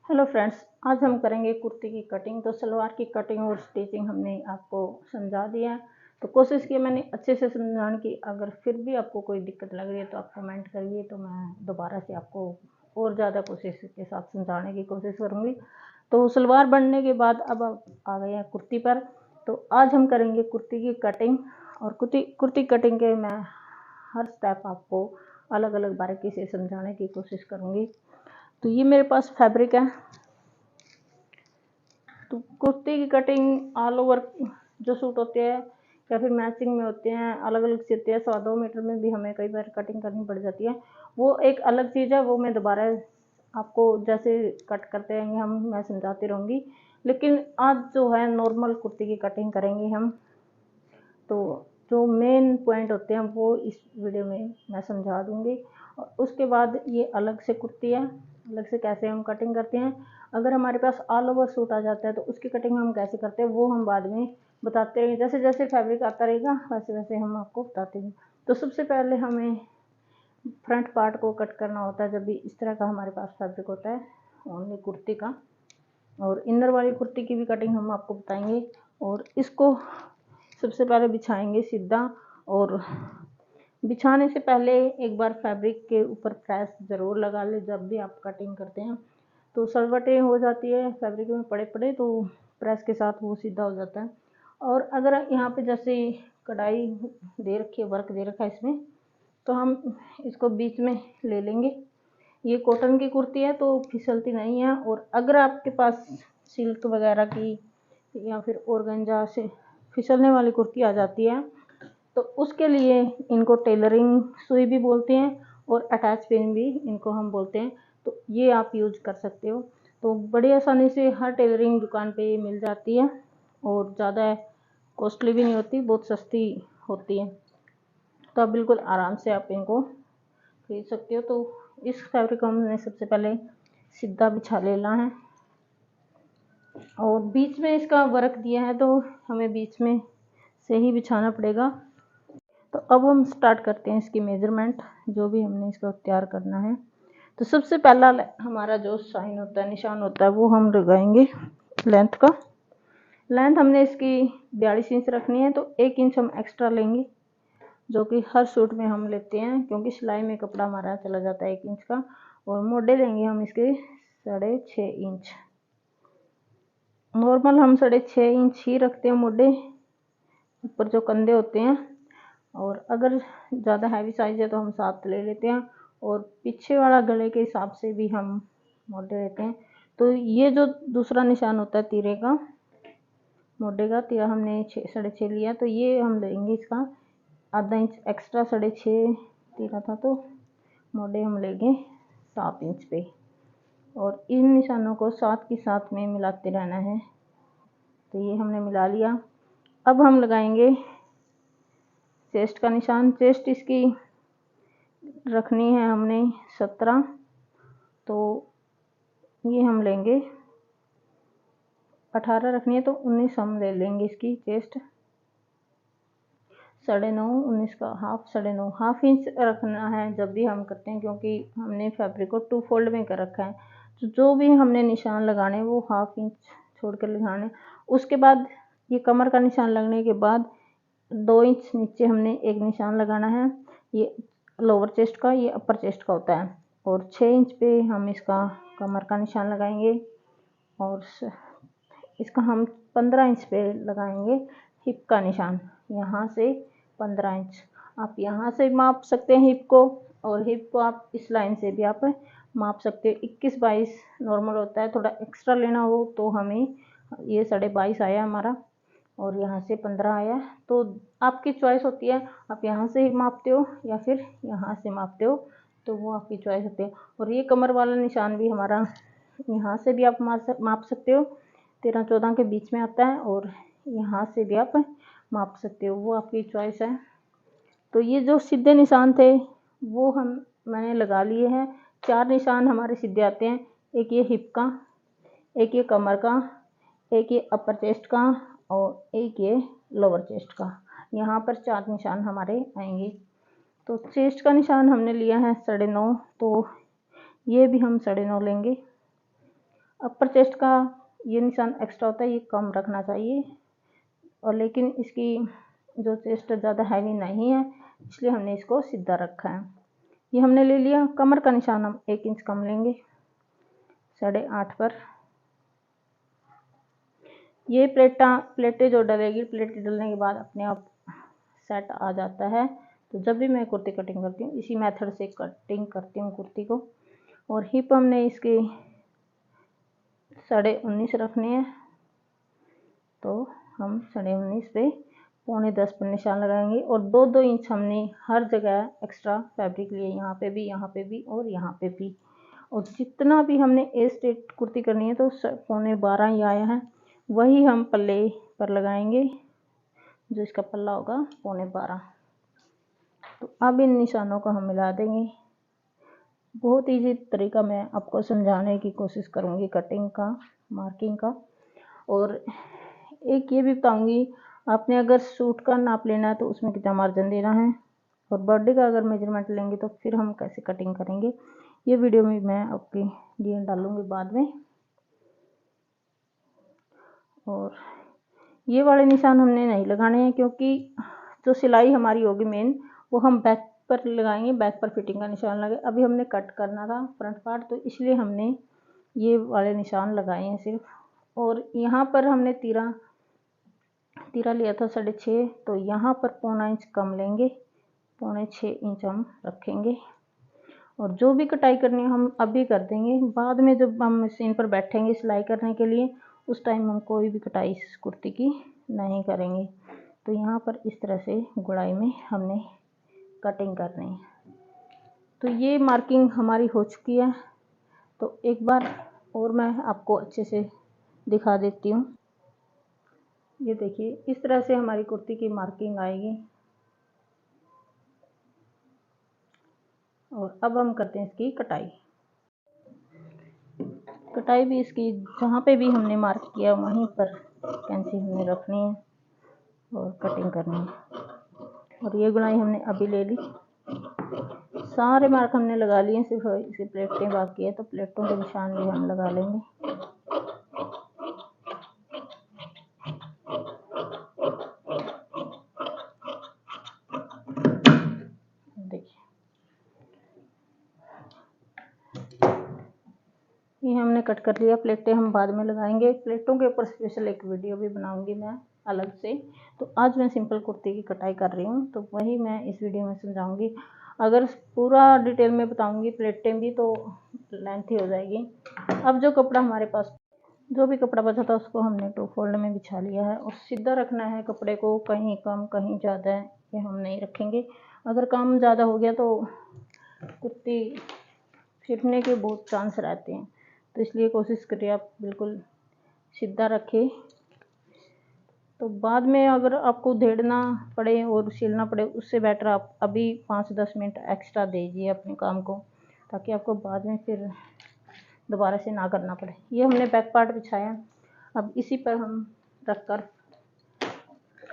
Hello friends, आज हम करेंगे कुर्ती की कटिंग। तो सलवार की कटिंग और स्टिचिंग हमने आपको समझा दिया है। तो कोशिश की मैंने अच्छे से समझाने की। अगर फिर भी आपको कोई दिक्कत लग रही है तो आप कमेंट करिए, तो मैं दोबारा से आपको और ज़्यादा कोशिश के साथ समझाने की कोशिश करूँगी। तो सलवार बनने के बाद अब आ गए हैं कुर्ती पर। तो आज हम करेंगे कुर्ती की कटिंग। और कुर्ती कटिंग के मैं हर स्टेप आपको अलग अलग बारीकी से समझाने की कोशिश करूँगी। तो ये मेरे पास फैब्रिक है। तो कुर्ती की कटिंग ऑल ओवर जो सूट होते हैं या फिर मैचिंग में होते हैं, अलग अलग सिलते हैं। 1.25 मीटर में भी हमें कई बार कटिंग करनी पड़ जाती है, वो एक अलग चीज़ है। वो मैं दोबारा आपको जैसे कट करते रहेंगे मैं समझाती रहूँगी। लेकिन आज जो है नॉर्मल कुर्ती की कटिंग करेंगे हम। तो जो मेन पॉइंट होते हैं वो इस वीडियो में मैं समझा दूँगी। और उसके बाद ये अलग से कुर्ती है, अलग से कैसे हम कटिंग करते हैं। अगर हमारे पास ऑल ओवर सूट आ जाता है तो उसकी कटिंग हम कैसे करते हैं वो हम बाद में बताते रहेंगे। जैसे जैसे फैब्रिक आता रहेगा वैसे वैसे हम आपको बताते हैं। तो सबसे पहले हमें फ्रंट पार्ट को कट करना होता है। जब भी इस तरह का हमारे पास फैब्रिक होता है ओनली कुर्ती का, और इनर वाली कुर्ती की भी कटिंग हम आपको बताएंगे। और इसको सबसे पहले बिछाएंगे सीधा। और बिछाने से पहले एक बार फैब्रिक के ऊपर प्रेस ज़रूर लगा ले। जब भी आप कटिंग करते हैं तो सलवटें हो जाती है फैब्रिक में पड़े पड़े, तो प्रेस के साथ वो सीधा हो जाता है। और अगर यहाँ पे जैसे कढ़ाई दे रखी है, वर्क दे रखा है इसमें, तो हम इसको बीच में ले लेंगे। ये कॉटन की कुर्ती है तो फिसलती नहीं है। और अगर आपके पास सिल्क वगैरह की या फिर ऑर्गेन्जा से फिसलने वाली कुर्ती आ जाती है तो उसके लिए इनको टेलरिंग सुई भी बोलते हैं और अटैच पिन भी इनको हम बोलते हैं। तो ये आप यूज कर सकते हो। तो बड़ी आसानी से हर टेलरिंग दुकान पे मिल जाती है और ज़्यादा कॉस्टली भी नहीं होती, बहुत सस्ती होती है। तो आप बिल्कुल आराम से आप इनको खरीद सकते हो। तो इस फैब्रिक को हमने सबसे पहले सीधा बिछा लेना है। और बीच में इसका वर्क दिया है तो हमें बीच में से ही बिछाना पड़ेगा। तो अब हम स्टार्ट करते हैं इसकी मेजरमेंट, जो भी हमने इसका तैयार करना है। तो सबसे पहला हमारा जो साइन होता है, निशान होता है, वो हम लगाएंगे लेंथ का। लेंथ हमने इसकी 42 इंच रखनी है, तो 1 इंच हम एक्स्ट्रा लेंगे, जो कि हर सूट में हम लेते हैं क्योंकि सिलाई में कपड़ा हमारा चला जाता है 1 इंच का। और मोड़े लेंगे हम इसके 6.5 इंच। नॉर्मल हम 6.5 इंच ही रखते हैं मोड़े, ऊपर जो कंधे होते हैं। और अगर ज़्यादा हैवी साइज है तो हम 7 ले लेते हैं। और पीछे वाला गले के हिसाब से भी हम मोड़े लेते हैं। तो ये जो दूसरा निशान होता है तीरे का, मोड़े का तीरा हमने 6.5 लिया, तो ये हम लेंगे इसका आधा इंच एक्स्ट्रा। 6.5 तीरा था तो मोड़े हम लेंगे 7 इंच पे। और इन निशानों को साथ के साथ में मिलाते रहना है। तो ये हमने मिला लिया। अब हम लगाएंगे चेस्ट का निशान। चेस्ट इसकी रखनी है हमने 17, तो ये हम लेंगे 18 रखनी है तो 19 हम ले लेंगे इसकी चेस्ट। 9.5 19 का हाफ, 9.5 हाफ इंच रखना है जब भी हम करते हैं, क्योंकि हमने फैब्रिक को 2 फोल्ड में कर रखा है। तो जो भी हमने निशान लगाने वो हाफ इंच छोड़ कर लगाने। उसके बाद ये कमर का निशान लगने के बाद 2 इंच नीचे हमने एक निशान लगाना है। ये लोअर चेस्ट का, ये अपर चेस्ट का होता है। और 6 इंच पे हम इसका कमर का निशान लगाएंगे। और इसका हम 15 इंच पे लगाएंगे हिप का निशान, यहाँ से 15 इंच। आप यहाँ से माप सकते हैं हिप को, और हिप को आप इस लाइन से भी आप माप सकते हो। 21-22 नॉर्मल होता है, थोड़ा एक्स्ट्रा लेना हो तो हमें ये 22.5 आया हमारा, और यहाँ से 15 आया। तो आपकी चॉइस होती है, आप यहाँ से मापते हो या फिर यहाँ से मापते हो, तो वो आपकी चॉइस होती है। और ये कमर वाला निशान भी हमारा यहाँ से भी आप माप सकते हो, 13-14 के बीच में आता है। और यहाँ से भी आप माप सकते हो, वो आपकी चॉइस है। तो ये जो सीधे निशान थे वो मैंने लगा लिए हैं। 4 निशान हमारे सीधे आते हैं, एक ये हिप का, एक ये कमर का, एक ये अपर चेस्ट का, और एक ये लोअर चेस्ट का। यहाँ पर 4 निशान हमारे आएंगे। तो चेस्ट का निशान हमने लिया है 9.5, तो ये भी हम 9.5 लेंगे। अपर चेस्ट का ये निशान एक्स्ट्रा होता है, ये कम रखना चाहिए, और लेकिन इसकी जो चेस्ट ज़्यादा हैवी नहीं है इसलिए हमने इसको सीधा रखा है। ये हमने ले लिया। कमर का निशान हम 1 इंच कम लेंगे 8.5 पर। ये प्लेटें जो डलेगी, प्लेटें डलने के बाद अपने आप सेट आ जाता है। तो जब भी मैं कुर्ती कटिंग करती हूँ इसी मेथड से कटिंग करती हूँ कुर्ती को। और हिप हमने इसके 19.5 रखने हैं, तो हम 19.5 पे 9.25 पर निशान लगाएंगे। और 2-2 इंच हमने हर जगह एक्स्ट्रा फैब्रिक लिए, यहाँ पे भी और यहाँ पे भी। और जितना भी हमने ए स्ट्रेट कुर्ती करनी है तो 12.25 ही आया है, वही हम पल्ले पर लगाएंगे, जो इसका पल्ला होगा 12.25। तो अब इन निशानों को हम मिला देंगे। बहुत इजी तरीका मैं आपको समझाने की कोशिश करूँगी कटिंग का, मार्किंग का। और एक ये भी बताऊँगी, आपने अगर सूट का नाप लेना है तो उसमें कितना मार्जिन देना है, और बॉडी का अगर मेजरमेंट लेंगे तो फिर हम कैसे कटिंग करेंगे, ये वीडियो में मैं आपके लिए डालूँगी बाद में। और ये वाले निशान हमने नहीं लगाने हैं, क्योंकि जो सिलाई हमारी होगी मेन वो हम बैक पर लगाएंगे, बैक पर फिटिंग का निशान लगे। अभी हमने कट करना था फ्रंट पार्ट, तो इसलिए हमने ये वाले निशान लगाए हैं सिर्फ। और यहाँ पर हमने तीरा लिया था 6.5, तो यहाँ पर 0.25 इंच कम लेंगे, 6.25 इंच हम रखेंगे। और जो भी कटाई करनी है हम अभी कर देंगे, बाद में जब हम मशीन पर बैठेंगे सिलाई करने के लिए उस टाइम हम कोई भी कटाई इस कुर्ती की नहीं करेंगे। तो यहाँ पर इस तरह से गुड़ाई में हमने कटिंग करनी है। तो ये मार्किंग हमारी हो चुकी है। तो एक बार और मैं आपको अच्छे से दिखा देती हूँ। ये देखिए, इस तरह से हमारी कुर्ती की मार्किंग आएगी। और अब हम करते हैं इसकी कटाई। कटाई भी इसकी जहाँ पे भी हमने मार्क किया वहीं पर कैंची हमने रखनी है और कटिंग करनी है। और ये गुनाई हमने अभी ले ली, सारे मार्क हमने लगा लिए, सिर्फ इसी प्लेटें बाकी है, तो प्लेटों के निशान भी हम लगा लेंगे। देखिए, ये हमने कट कर लिया। प्लेटें हम बाद में लगाएंगे, प्लेटों के ऊपर स्पेशल एक वीडियो भी बनाऊंगी मैं अलग से। तो आज मैं सिंपल कुर्ती की कटाई कर रही हूँ, तो वही मैं इस वीडियो में समझाऊंगी। अगर पूरा डिटेल में बताऊंगी प्लेटें भी तो लेंथी हो जाएगी। अब जो कपड़ा हमारे पास, जो भी कपड़ा बचा था उसको हमने 2 फोल्ड में बिछा लिया है। और सीधा रखना है कपड़े को, कहीं कम कहीं ज़्यादा है ये हम नहीं रखेंगे। अगर कम ज़्यादा हो गया तो कुर्ती फिरने के बहुत चांस रहते हैं, तो इसलिए कोशिश करिए आप बिल्कुल सीधा रखें। तो बाद में अगर आपको उधेड़ना पड़े और सिलना पड़े, उससे बेटर आप अभी 5-10 मिनट एक्स्ट्रा दीजिए अपने काम को, ताकि आपको बाद में फिर दोबारा से ना करना पड़े। ये हमने बैक पार्ट बिछाया, अब इसी पर हम रखकर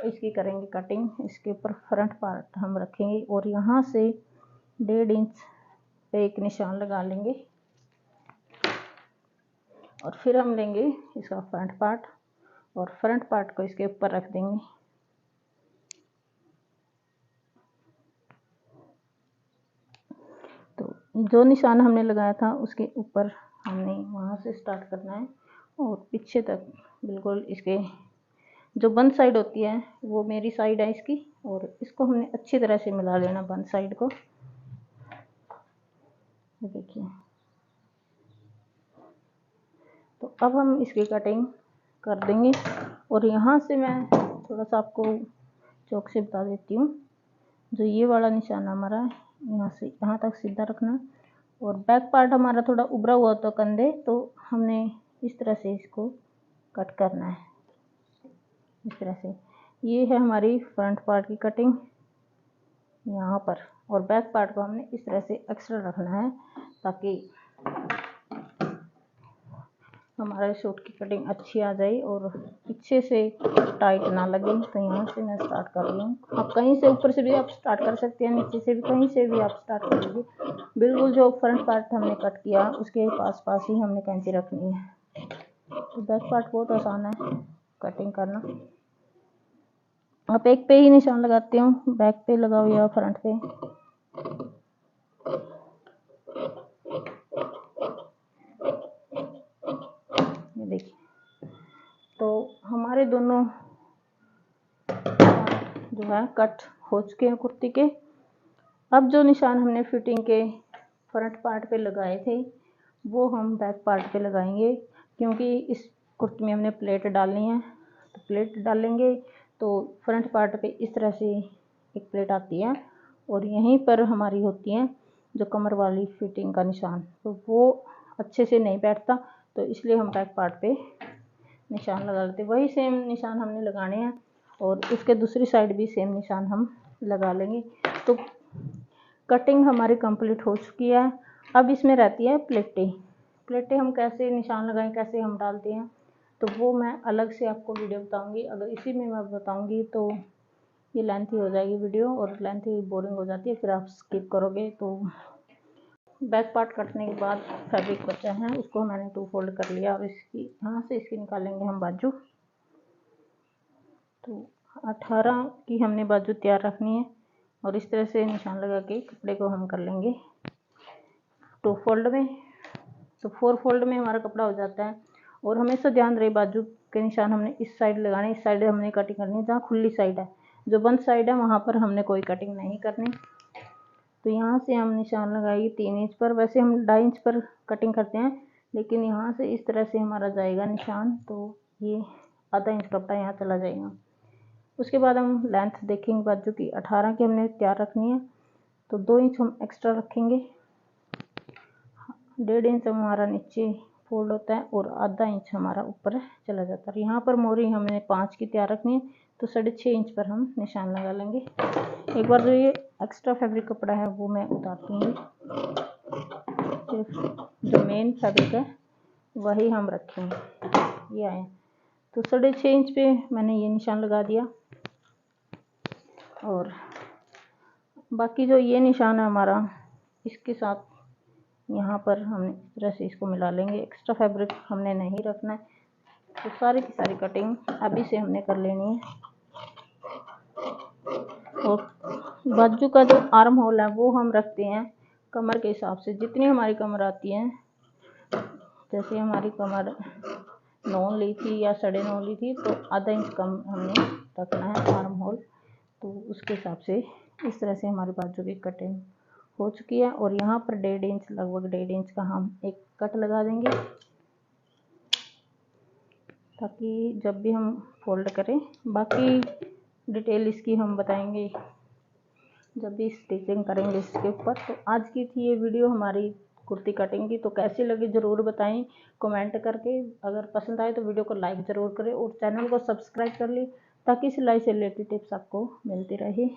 इसकी करेंगे कटिंग। इसके ऊपर फ्रंट पार्ट हम रखेंगे और यहाँ से 1.5 इंच पे एक निशान लगा लेंगे। और फिर हम लेंगे इसका फ्रंट पार्ट और फ्रंट पार्ट को इसके ऊपर रख देंगे। तो जो निशान हमने लगाया था उसके ऊपर हमने वहाँ से स्टार्ट करना है और पीछे तक बिल्कुल इसके जो बंद साइड होती है वो मेरी साइड है इसकी, और इसको हमने अच्छी तरह से मिला लेना बंद साइड को। देखिए, तो अब हम इसकी कटिंग कर देंगे। और यहाँ से मैं थोड़ा सा आपको चौक से बता देती हूँ, जो ये वाला निशान हमारा है यहाँ से यहाँ तक सीधा रखना। और बैक पार्ट हमारा थोड़ा उभरा हुआ तो कंधे, तो हमने इस तरह से इसको कट करना है, इस तरह से। ये है हमारी फ्रंट पार्ट की कटिंग यहाँ पर। और बैक पार्ट को हमने इस तरह से एक्स्ट्रा रखना है ताकि हमारे सूट की कटिंग अच्छी आ जाए और पीछे से टाइट ना लगे। तो यहाँ से मैं स्टार्ट कर रही हूँ। आप कहीं से ऊपर से भी आप स्टार्ट कर सकते हैं, नीचे से भी, कहीं से भी आप स्टार्ट कर लीजिए। बिल्कुल जो फ्रंट पार्ट हमने कट किया उसके पास पास ही हमने कैंची रखनी है। तो बैक पार्ट बहुत आसान है कटिंग करना। आप एक पे ही निशान लगाती हूँ, बैक पे लगाओ या फ्रंट पे। ये देखिए, तो हमारे दोनों जो है कट हो चुके हैं कुर्ती के। अब जो निशान हमने फिटिंग के फ्रंट पार्ट पे लगाए थे वो हम बैक पार्ट पे लगाएंगे, क्योंकि इस कुर्ती में हमने प्लेट डालनी है। तो प्लेट डालेंगे तो फ्रंट पार्ट पे इस तरह से एक प्लेट आती है और यहीं पर हमारी होती है जो कमर वाली फिटिंग का निशान, तो वो अच्छे से नहीं बैठता, तो इसलिए हम बैक पार्ट पे निशान लगा लेते। वही सेम निशान हमने लगाने हैं और उसके दूसरी साइड भी सेम निशान हम लगा लेंगे। तो कटिंग हमारी कंप्लीट हो चुकी है। अब इसमें रहती है प्लेटें हम कैसे निशान लगाएं, कैसे हम डालते हैं, तो वो मैं अलग से आपको वीडियो बताऊंगी। अगर इसी में मैं बताऊंगी तो ये लेंथी हो जाएगी वीडियो, और लेंथी बोरिंग हो जाती है, फिर आप स्किप करोगे। तो बैक पार्ट कटने के बाद फैब्रिक बचा है उसको मैंने 2 फोल्ड कर लिया और इसकी यहाँ से इसकी निकालेंगे हम बाजू। तो 18 की हमने बाजू तैयार रखनी है और इस तरह से निशान लगा के कपड़े को हम कर लेंगे 2 फोल्ड में। तो 4 फोल्ड में हमारा कपड़ा हो जाता है। और हमेशा ध्यान रहे बाजू के निशान हमने इस साइड लगाने, इस साइड हमने कटिंग करनी है जहाँ खुली साइड है। जो बंद साइड है वहाँ पर हमने कोई कटिंग नहीं करनी। तो यहाँ से हम निशान लगाएंगे 3 इंच पर। वैसे हम 2.5 इंच पर कटिंग करते हैं, लेकिन यहाँ से इस तरह से हमारा जाएगा निशान, तो ये आधा इंच कपड़ा यहाँ चला जाएगा। उसके बाद हम लेंथ देखेंगे बाजू की 18 की हमने तैयार रखनी है, तो 2 इंच हम एक्स्ट्रा रखेंगे। 1.5 इंच हमारा नीचे फोल्ड होता है और आधा इंच हमारा ऊपर चला जाता है। यहाँ पर मोरी हमने 5 की तैयार रखनी है, तो 6.5 इंच पर हम निशान लगा लेंगे। एक बार जो ये एक्स्ट्रा फैब्रिक कपड़ा है वो मैं उतार दूँगी, सिर्फ जो मेन फैब्रिक है वही हम रखेंगे। ये आए, तो 6.5 इंच पे मैंने ये निशान लगा दिया। और बाकी जो ये निशान है हमारा, इसके साथ यहाँ पर हम इस तरह से इसको मिला लेंगे। एक्स्ट्रा फैब्रिक हमने नहीं रखना है। तो सारी की सारी कटिंग अभी से हमने कर लेनी है। और बाजू का जो आर्म होल है वो हम रखते हैं कमर के हिसाब से। जितनी हमारी कमर आती है, जैसे हमारी कमर 9 ली थी या 9.5 ली थी, तो आधा इंच कम हमने रखना है आर्म होल। तो उसके हिसाब से इस तरह से हमारी बाजू की कटिंग हो चुकी है। और यहाँ पर 1.5 इंच, लगभग 1.5 इंच का हम एक कट लगा देंगे, ताकि जब भी हम फोल्ड करें, बाकी डिटेल इसकी हम बताएंगे जब भी स्टिचिंग करेंगे इसके ऊपर। तो आज की थी ये वीडियो हमारी कुर्ती कटिंग की। तो कैसी लगी ज़रूर बताएं कमेंट करके। अगर पसंद आए तो वीडियो को लाइक ज़रूर करें और चैनल को सब्सक्राइब कर लें, ताकि सिलाई से रिलेटेड टिप्स आपको मिलती रहे।